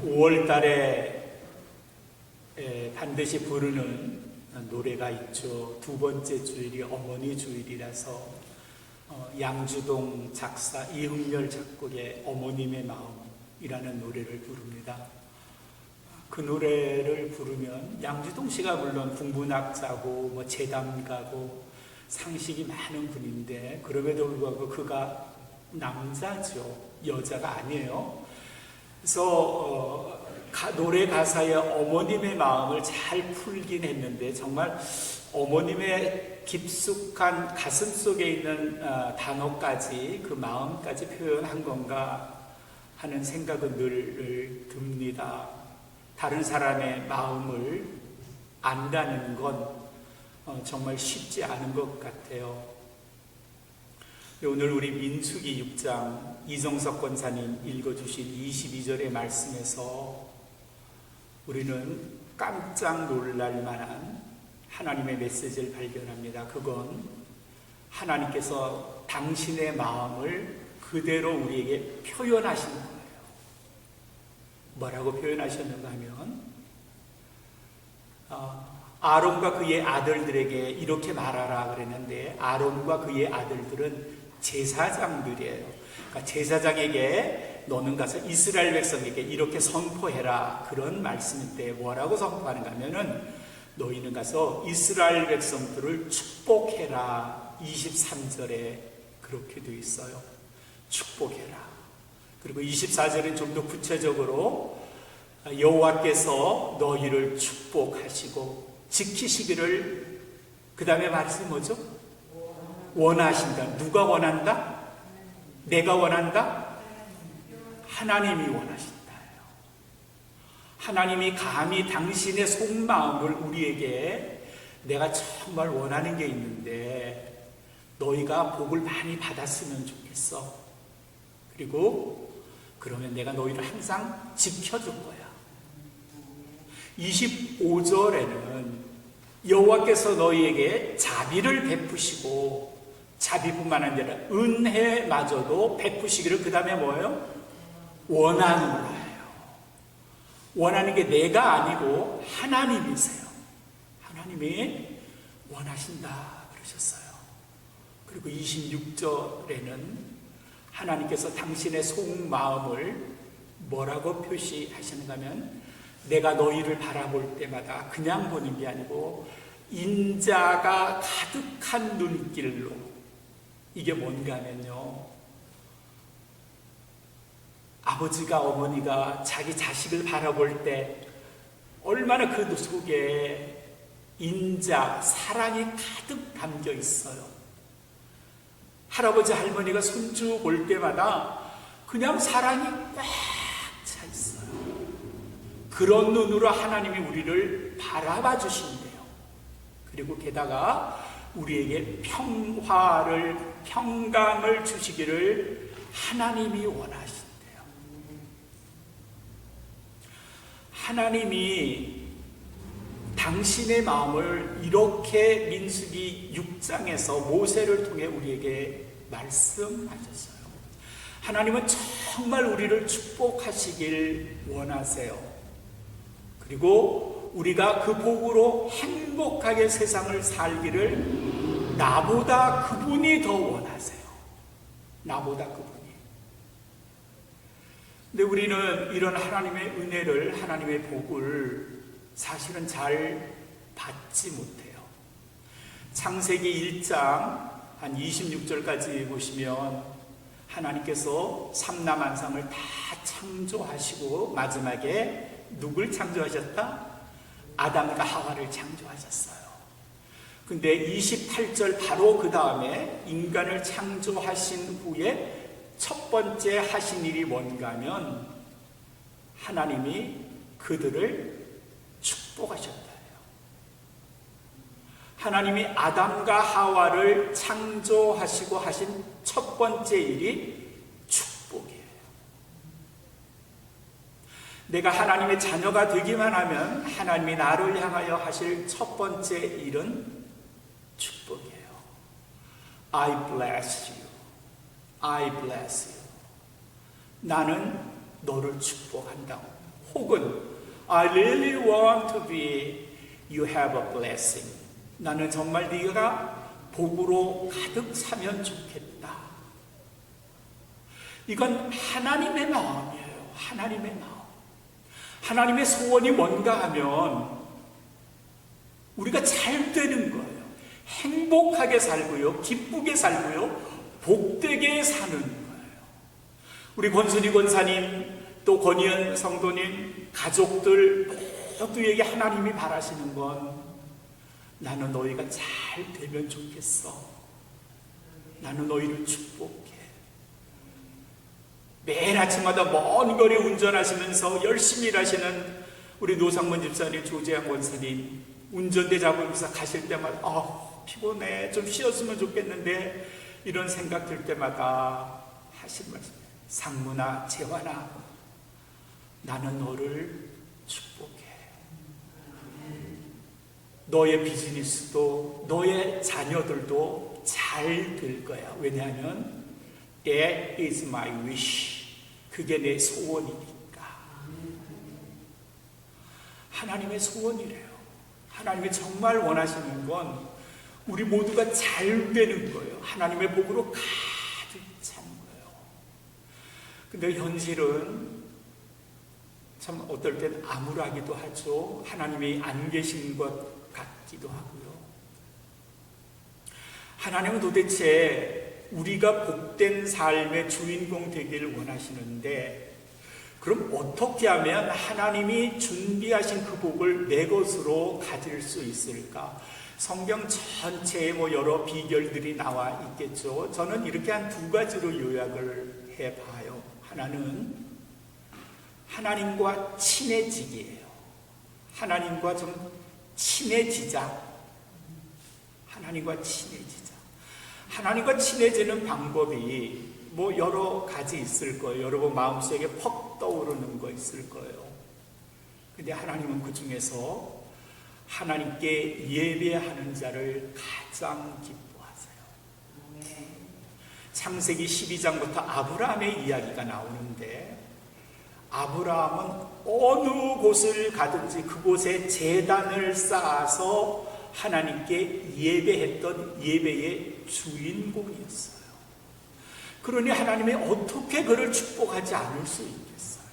5월 달에 반드시 부르는 노래가 있죠. 두 번째 주일이 어머니 주일이라서 양주동 작사 이흥렬 작곡의 어머님의 마음이라는 노래를 부릅니다. 그 노래를 부르면 양주동 씨가 물론 국문학자고 재담가고 상식이 많은 분인데 그럼에도 불구하고 그가 남자죠. 여자가 아니에요. 그래서 노래 가사에 어머님의 마음을 잘 풀긴 했는데 정말 어머님의 깊숙한 가슴 속에 있는 단어까지 그 마음까지 표현한 건가 하는 생각은 늘 듭니다. 다른 사람의 마음을 안다는 건 정말 쉽지 않은 것 같아요. 오늘 우리 민수기 6장 이정석 권사님 읽어주신 22절의 말씀에서 우리는 깜짝 놀랄 만한 하나님의 메시지를 발견합니다. 그건 하나님께서 당신의 마음을 그대로 우리에게 표현하시는 거예요. 뭐라고 표현하셨는가 하면 아론과 그의 아들들에게 이렇게 말하라 그랬는데 아론과 그의 아들들은 제사장들이에요. 그러니까 제사장에게 너는 가서 이스라엘 백성에게 이렇게 선포해라 그런 말씀인데 뭐라고 선포하는가 하면은 너희는 가서 이스라엘 백성들을 축복해라 23절에 그렇게 되어 있어요. 축복해라. 그리고 24절은 좀 더 구체적으로 여호와께서 너희를 축복하시고 지키시기를 그 다음에 말씀이 뭐죠? 원하신다. 누가 원한다? 내가 원한다? 하나님이 원하신다. 하나님이 감히 당신의 속마음을 우리에게 내가 정말 원하는 게 있는데 너희가 복을 많이 받았으면 좋겠어. 그리고 그러면 내가 너희를 항상 지켜줄 거야. 25절에는 여호와께서 너희에게 자비를 베푸시고 자비뿐만 아니라 은혜마저도 베푸시기를 그 다음에 뭐예요? 원하는 거예요. 원하는 게 내가 아니고 하나님이세요. 하나님이 원하신다 그러셨어요. 그리고 26절에는 하나님께서 당신의 속마음을 뭐라고 표시하시는가 하면 내가 너희를 바라볼 때마다 그냥 보는 게 아니고 인자가 가득한 눈길로 이게 뭔가 하면요 아버지가 어머니가 자기 자식을 바라볼 때 얼마나 그 속에 인자, 사랑이 가득 담겨 있어요. 할아버지 할머니가 손주 볼 때마다 그냥 사랑이 꽉 차 있어요. 그런 눈으로 하나님이 우리를 바라봐 주신대요. 그리고 게다가 우리에게 평화를, 평강을 주시기를 하나님이 원하신대요. 하나님이 당신의 마음을 이렇게 민수기 6장에서 모세를 통해 우리에게 말씀하셨어요. 하나님은 정말 우리를 축복하시길 원하세요. 그리고 우리가 그 복으로 행복하게 세상을 살기를 나보다 그분이 더 원하세요. 나보다 그분이. 근데 우리는 이런 하나님의 은혜를, 하나님의 복을 사실은 잘 받지 못해요. 창세기 1장 한 26절까지 보시면 하나님께서 삼라만상을 다 창조하시고 마지막에 누굴 창조하셨다? 아담과 하와를 창조하셨어요. 근데 28절 바로 그 다음에 인간을 창조하신 후에 첫 번째 하신 일이 뭔가 하면 하나님이 그들을 축복하셨다. 하나님이 아담과 하와를 창조하시고 하신 첫 번째 일이 축복이에요. 내가 하나님의 자녀가 되기만 하면 하나님이 나를 향하여 하실 첫 번째 일은 축복이에요. I bless you. I bless you. 나는 너를 축복한다. 혹은 I really want to be, you have a blessing. 나는 정말 네가 복으로 가득 차면 좋겠다. 이건 하나님의 마음이에요. 하나님의 마음. 하나님의 소원이 뭔가 하면 우리가 잘 되는 거예요. 행복하게 살고요, 기쁘게 살고요, 복되게 사는 거예요. 우리 권순희 권사님, 또 권희연 성도님, 가족들 모두에게 하나님이 바라시는 건 나는 너희가 잘 되면 좋겠어. 나는 너희를 축복해. 매일 아침마다 먼 거리 운전하시면서 열심히 일하시는 우리 노상문 집사님, 조재한 권사님, 운전대 잡으면서 가실 때마다 피곤해, 좀 쉬었으면 좋겠는데 이런 생각 들 때마다 하신 말씀, 상무나 재환아, 나는 너를 축복해. 너의 비즈니스도 너의 자녀들도 잘 될 거야. 왜냐하면 That is my wish. 그게 내 소원이니까. 하나님의 소원이래요. 하나님이 정말 원하시는 건 우리 모두가 잘 되는 거예요. 하나님의 복으로 가득 찬 거예요. 근데 현실은 참 어떨 땐 암울하기도 하죠. 하나님이 안 계신 것 같기도 하고요. 하나님은 도대체 우리가 복된 삶의 주인공 되기를 원하시는데, 그럼 어떻게 하면 하나님이 준비하신 그 복을 내 것으로 가질 수 있을까? 성경 전체에 여러 비결들이 나와 있겠죠. 저는 이렇게 한 두 가지로 요약을 해봐요. 하나는 하나님과 친해지기예요. 하나님과 좀 친해지자. 하나님과 친해지자. 하나님과 친해지는 방법이 여러 가지 있을 거예요. 여러분 마음속에 퍽 떠오르는 거 있을 거예요. 근데 하나님은 그 중에서 하나님께 예배하는 자를 가장 기뻐하세요. 창세기 12장부터 아브라함의 이야기가 나오는데, 아브라함은 어느 곳을 가든지 그곳에 제단을 쌓아서 하나님께 예배했던 예배의 주인공이었어요. 그러니 하나님이 어떻게 그를 축복하지 않을 수 있겠어요?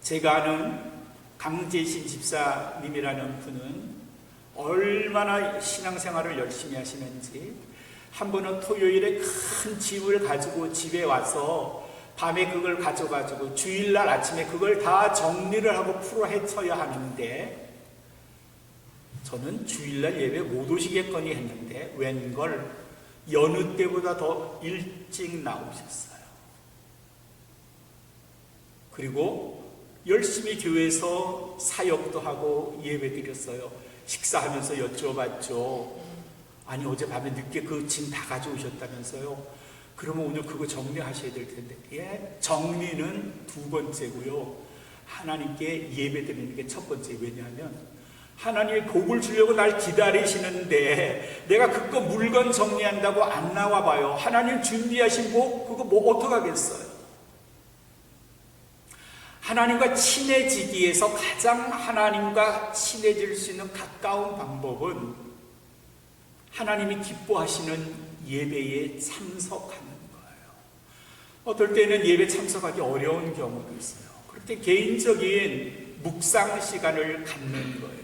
제가 아는 강재신 집사님이라는 분은 얼마나 신앙생활을 열심히 하시는지, 한 번은 토요일에 큰 짐을 가지고 집에 와서 밤에 그걸 가져가지고 주일날 아침에 그걸 다 정리를 하고 풀어 헤쳐야 하는데, 저는 주일날 예배 못 오시겠거니 했는데 웬걸 여느 때보다 더 일찍 나오셨어요. 그리고 열심히 교회에서 사역도 하고 예배 드렸어요. 식사하면서 여쭤봤죠. 아니 어젯밤에 늦게 그 짐 다 가져오셨다면서요? 그러면 오늘 그거 정리하셔야 될 텐데. 예, 정리는 두 번째고요. 하나님께 예배 드리는 게 첫 번째. 왜냐하면 하나님이 복을 주려고 날 기다리시는데 내가 그거 물건 정리한다고 안 나와봐요. 하나님 준비하신 복 그거 어떡하겠어요? 하나님과 친해지기 위해서 가장 하나님과 친해질 수 있는 가까운 방법은 하나님이 기뻐하시는 예배에 참석하는 거예요. 어떨 때는 예배 참석하기 어려운 경우도 있어요. 그럴 때 개인적인 묵상 시간을 갖는 거예요.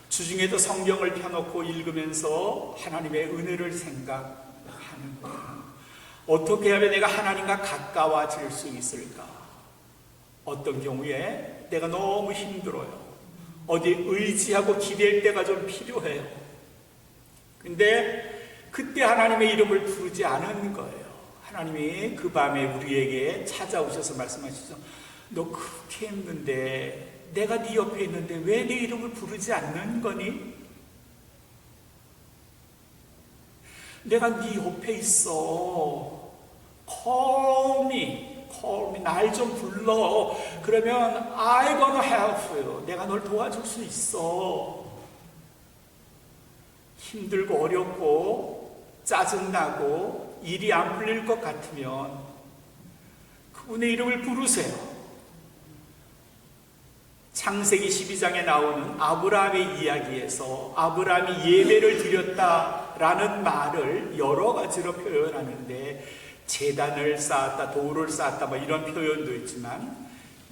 주중에도 성경을 펴놓고 읽으면서 하나님의 은혜를 생각하는 거예요. 어떻게 하면 내가 하나님과 가까워질 수 있을까? 어떤 경우에 내가 너무 힘들어요. 어디 의지하고 기댈 때가 좀 필요해요. 근데 그때 하나님의 이름을 부르지 않은 거예요. 하나님이 그 밤에 우리에게 찾아오셔서 말씀하시죠. 너 그렇게 힘든데 내가 네 옆에 있는데 왜 네 이름을 부르지 않는 거니? 내가 네 옆에 있어. Call me. 날 좀 불러. 그러면 I'm gonna help you. 내가 널 도와줄 수 있어. 힘들고 어렵고 짜증나고 일이 안 풀릴 것 같으면 그분의 이름을 부르세요. 창세기 12장에 나오는 아브라함의 이야기에서 아브라함이 예배를 드렸다라는 말을 여러 가지로 표현하는데, 제단을 쌓았다, 돌을 쌓았다, 뭐 이런 표현도 있지만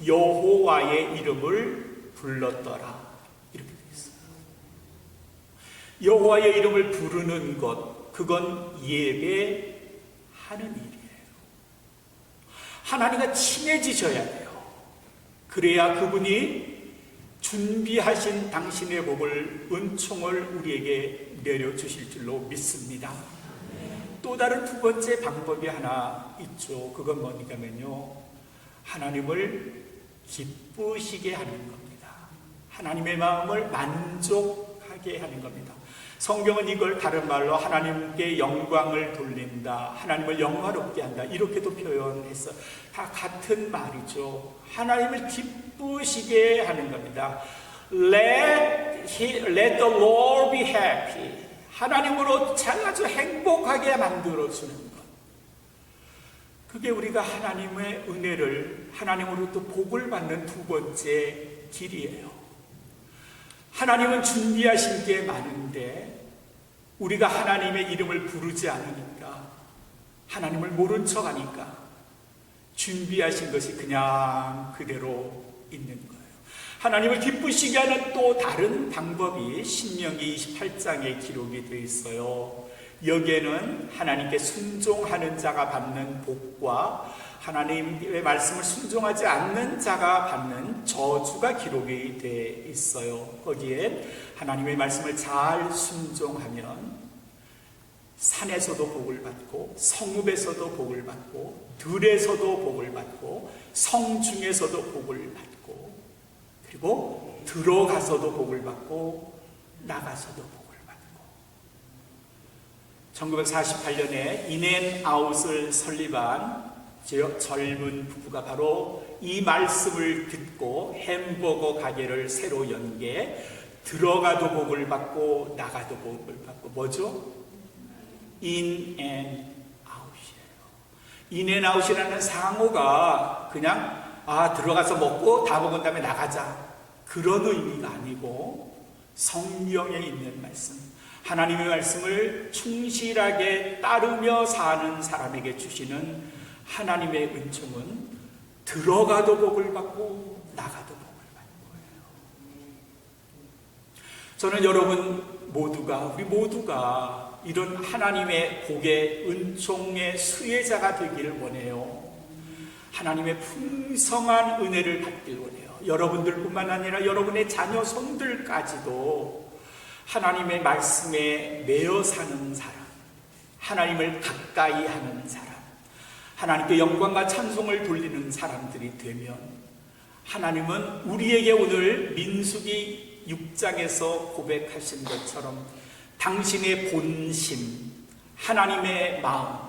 여호와의 이름을 불렀더라 이렇게 되어 있어요. 여호와의 이름을 부르는 것, 그건 예배하는 일이에요. 하나님과 친해지셔야 돼요. 그래야 그분이 준비하신 당신의 복을, 은총을 우리에게 내려주실 줄로 믿습니다. 또 다른 두 번째 방법이 하나 있죠. 그건 뭐냐면요, 하나님을 기쁘시게 하는 겁니다. 하나님의 마음을 만족하게 하는 겁니다. 성경은 이걸 다른 말로 하나님께 영광을 돌린다, 하나님을 영화롭게 한다, 이렇게도 표현해서 다 같은 말이죠. 하나님을 기쁘시게 하는 겁니다. Let the Lord be happy. 하나님으로 아주 행복하게 만들어주는 것. 그게 우리가 하나님의 은혜를, 하나님으로부터 복을 받는 두 번째 길이에요. 하나님은 준비하신 게 많은데 우리가 하나님의 이름을 부르지 않으니까, 하나님을 모른 척 하니까 준비하신 것이 그냥 그대로 있는 거예요. 하나님을 기쁘시게 하는 또 다른 방법이 신명기 28장에 기록이 되어 있어요. 여기에는 하나님께 순종하는 자가 받는 복과 하나님의 말씀을 순종하지 않는 자가 받는 저주가 기록이 되어 있어요. 거기에 하나님의 말씀을 잘 순종하면 산에서도 복을 받고, 성읍에서도 복을 받고, 들에서도 복을 받고, 성중에서도 복을 받고, 그리고 들어가서도 복을 받고, 나가서도 복을 받고. 1948년에 인앤아웃을 설립한 젊은 부부가 바로 이 말씀을 듣고 햄버거 가게를 새로 연 게, 들어가도 복을 받고 나가도 복을 받고, 뭐죠? 인앤아웃이에요. 인앤아웃이라는 상호가 그냥 들어가서 먹고 다 먹은 다음에 나가자, 그런 의미가 아니고 성경에 있는 말씀, 하나님의 말씀을 충실하게 따르며 사는 사람에게 주시는 하나님의 은총은 들어가도 복을 받고 나가도 복을 받는 거예요. 저는 여러분 모두가, 우리 모두가 이런 하나님의 복의 은총의 수혜자가 되기를 원해요. 하나님의 풍성한 은혜를 받길 원해요. 여러분들뿐만 아니라 여러분의 자녀 손들까지도 하나님의 말씀에 매여 사는 사람, 하나님을 가까이 하는 사람, 하나님께 영광과 찬송을 돌리는 사람들이 되면, 하나님은 우리에게 오늘 민수기 6장에서 고백하신 것처럼 당신의 본심, 하나님의 마음,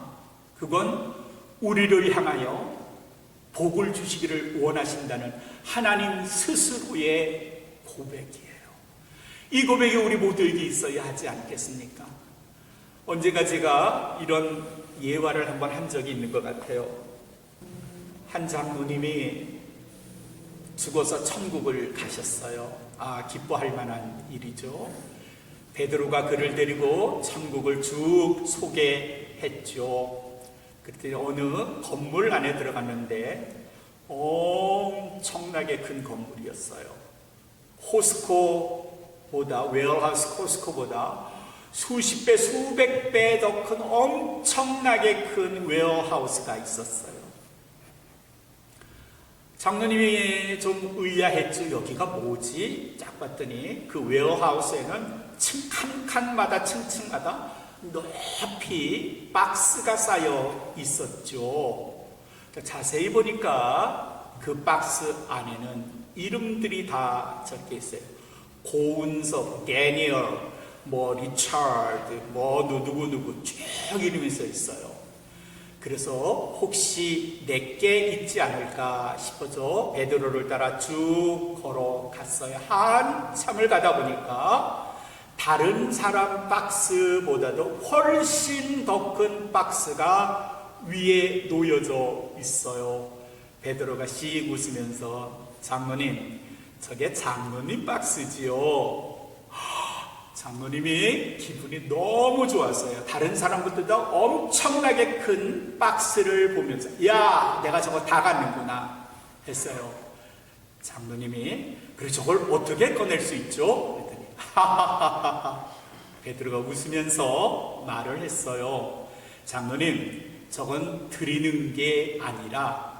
그건 우리를 향하여 복을 주시기를 원하신다는 하나님 스스로의 고백이에요. 이 고백이 우리 모두에게 있어야 하지 않겠습니까? 언젠가 제가 이런 예화를 한번 한 적이 있는 것 같아요. 한 장로님이 죽어서 천국을 가셨어요. 기뻐할 만한 일이죠. 베드로가 그를 데리고 천국을 쭉 소개했죠. 그때 어느 건물 안에 들어갔는데 엄청나게 큰 건물이었어요. 코스코보다, 웨어하우스 코스코보다 수십 배, 수백 배 더 큰 엄청나게 큰 웨어하우스가 있었어요. 장로님이 좀 의아했죠. 여기가 뭐지? 딱 봤더니 그 웨어하우스에는 층간마다 층층마다 높이 박스가 쌓여 있었죠. 자세히 보니까 그 박스 안에는 이름들이 다 적혀 있어요. 고운석, 데니얼, 리차드, 누구누구 쭉 이름이 써 있어요. 그래서 혹시 내게 있지 않을까 싶어서 베드로를 따라 쭉 걸어갔어요. 한참을 가다 보니까 다른 사람 박스보다도 훨씬 더 큰 박스가 위에 놓여져 있어요. 베드로가 씩 웃으면서 장로님, 저게 장로님 박스지요. 장로님이 기분이 너무 좋았어요. 다른 사람보다 엄청나게 큰 박스를 보면서 야, 내가 저거 다 갖는구나 했어요. 장로님이 그래 저걸 어떻게 꺼낼 수 있죠? 그랬더니 하하하하. 베드로가 웃으면서 말을 했어요. 장로님, 저건 드리는 게 아니라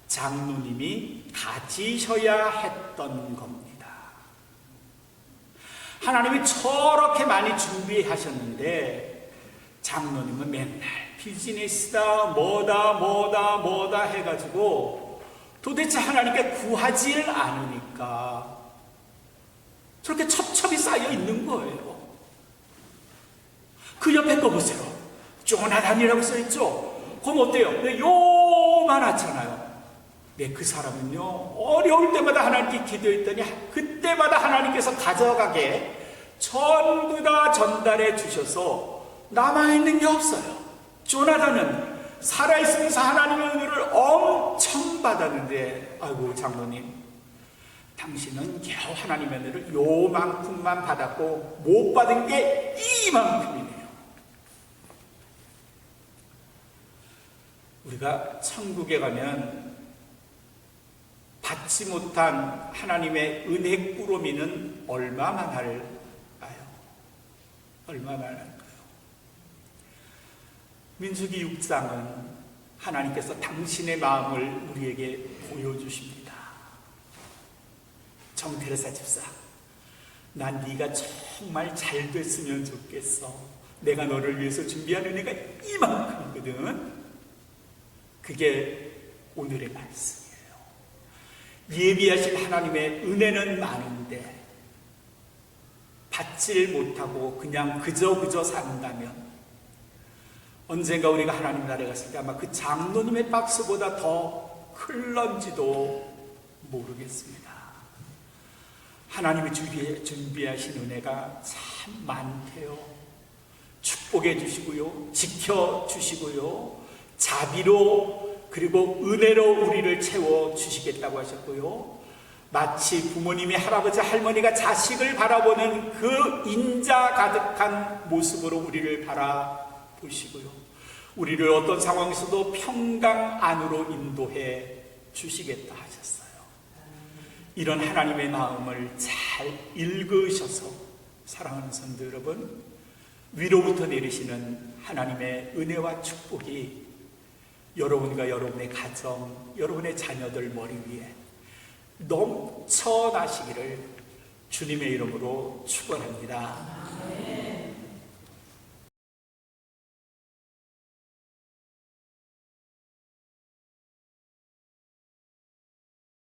장로님이 가지셔야 했던 겁니다. 하나님이 저렇게 많이 준비하셨는데 장로님은 맨날 비즈니스다 뭐다 해가지고 도대체 하나님께 구하질 않으니까 저렇게 첩첩이 쌓여 있는 거예요. 그 옆에 거 보세요. 조나단이라고 써있죠. 그럼 어때요? 요만하잖아요. 네, 그 사람은요, 어려울 때마다 하나님께 기도했더니 그때마다 하나님께서 가져가게 전부 다 전달해 주셔서 남아있는 게 없어요. 조나단은 살아있으면서 하나님의 은혜를 엄청 받았는데, 아이고 장로님, 당신은 겨우 하나님의 은혜를 요만큼만 받았고 못 받은 게 이만큼이네요. 우리가 천국에 가면 받지 못한 하나님의 은혜 꾸러미는 얼마나 할까요? 얼마나 할까요? 민수기 6장은 하나님께서 당신의 마음을 우리에게 보여주십니다. 정테레사 집사, 난 네가 정말 잘 됐으면 좋겠어. 내가 너를 위해서 준비한 은혜가 이만큼이거든. 그게 오늘의 말씀. 예비하신 하나님의 은혜는 많은데 받질 못하고 그냥 그저 산다면 언젠가 우리가 하나님 나라에 갔을 때 아마 그 장로님의 박스보다 더 클런지도 모르겠습니다. 하나님이 준비하신 은혜가 참 많대요. 축복해 주시고요, 지켜주시고요, 자비로 그리고 은혜로 우리를 채워주시겠다고 하셨고요. 마치 부모님이 할아버지 할머니가 자식을 바라보는 그 인자 가득한 모습으로 우리를 바라보시고요. 우리를 어떤 상황에서도 평강 안으로 인도해 주시겠다 하셨어요. 이런 하나님의 마음을 잘 읽으셔서 사랑하는 성도 여러분, 위로부터 내리시는 하나님의 은혜와 축복이 여러분과 여러분의 가정, 여러분의 자녀들 머리 위에 넘쳐나시기를 주님의 이름으로 축원합니다.